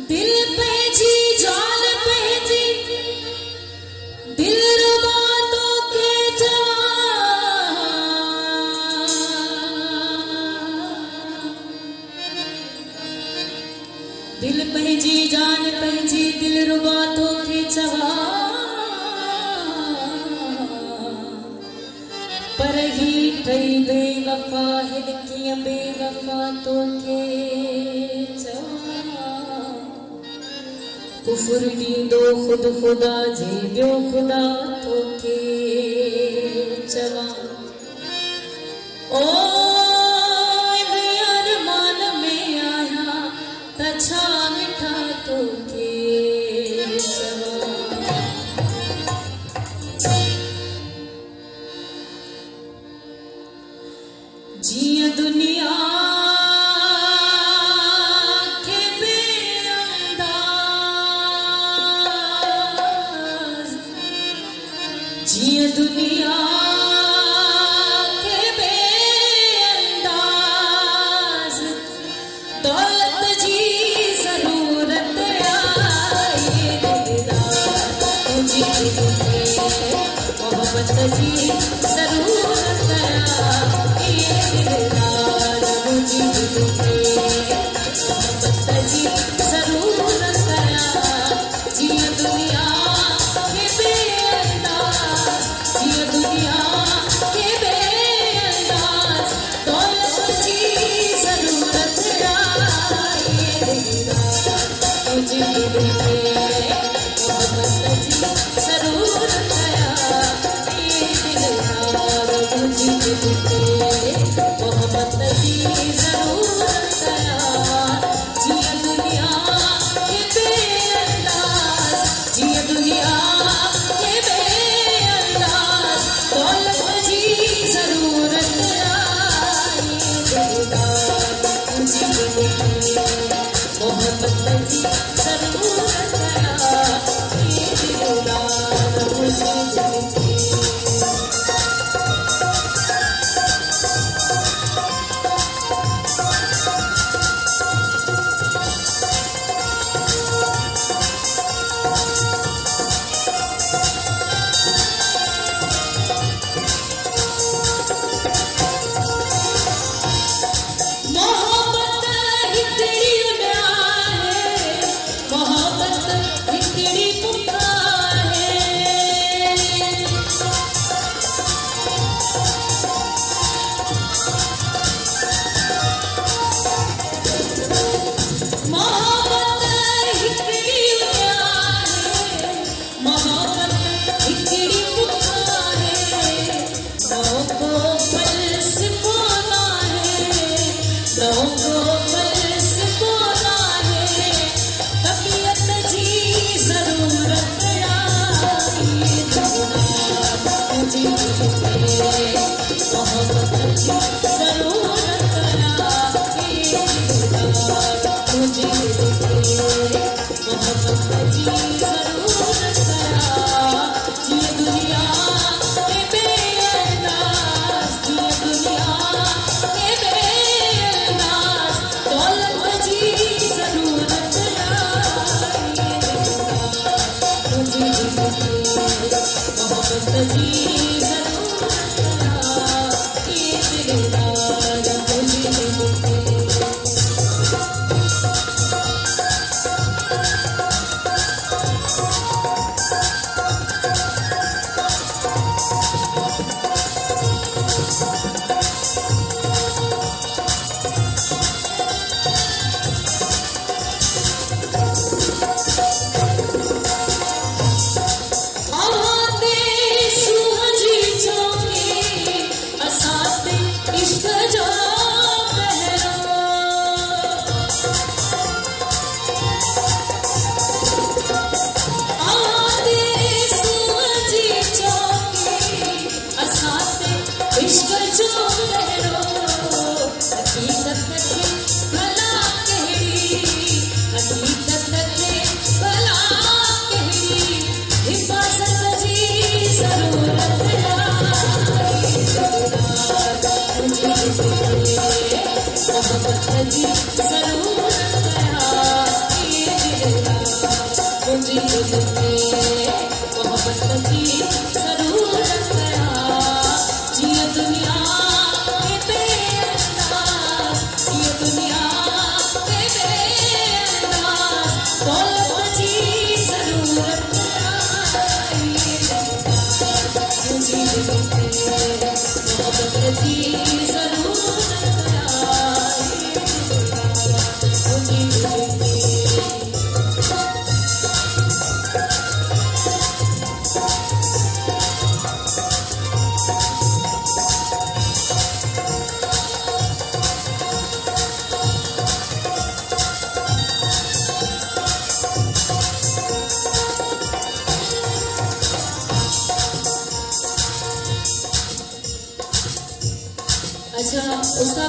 दिल पे जी जान पे जी दिल रुबा तो के दिल पे जी जान पे जी दिल रुबा तो के चवा पर ही ठई बेवफा हिद की बेवफा तो के कुफुर ॾींदो ख़ुद खुदा जे ॿियो खुदा तोखे चवां ओ अरमान में आया त छा मिठा तोखे चवां जीअं दुनिया जिए दुनिया के बेअंदाज दौलत जी जरूरत आई दिलदार तुझी मोहब्बत जी जरूरत आई दिलदार तुझी मोहब्बत जी जरूरत आई जिए दुनिया दुनिया के बेअंदाज दौलत जी जरूरत आई दिलदार तुझे मोहब्बत जी जरूरत आई दिलदार तुझे मोहब्बत जी जरूरत आई जिए दुनिया के बेअंदाज जिए दुनिया के बेअंदाज दौलत जी जरूरत आई दिलदार तुझे मोहब्बत जी जरूरत आई दिलदार तुझे लोगों पर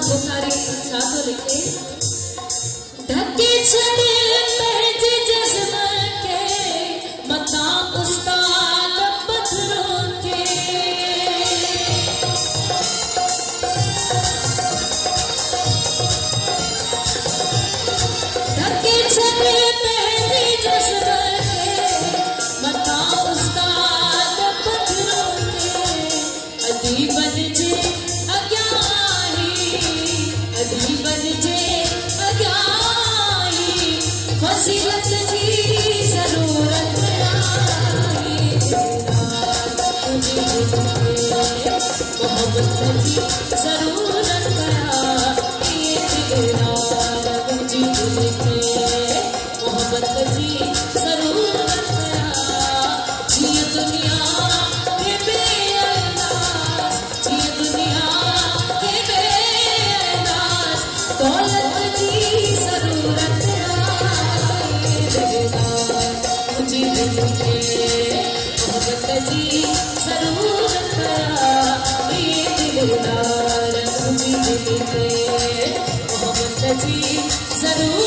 बुखारी साथों लिखे धक्के छड़े महज जज्बा के मता उस्ताद पत्थरों के धक्के छड़े महज जज्बा के मता उस्ताद पत्थरों के अधी बन जे अधी बन जे अज्ञानी फजीलत जी जरूरत आई मोहब्बत जी जरूरत आई जी मोहब्बत जी जरूरत जी दुनिया के बेअंदाज जी दुनिया के बेअंदाज दौलत जी जरूरत आई मुझे मोहब्बत जी जरूरत आई दिलदार मुझे मोहब्बत जी जरूर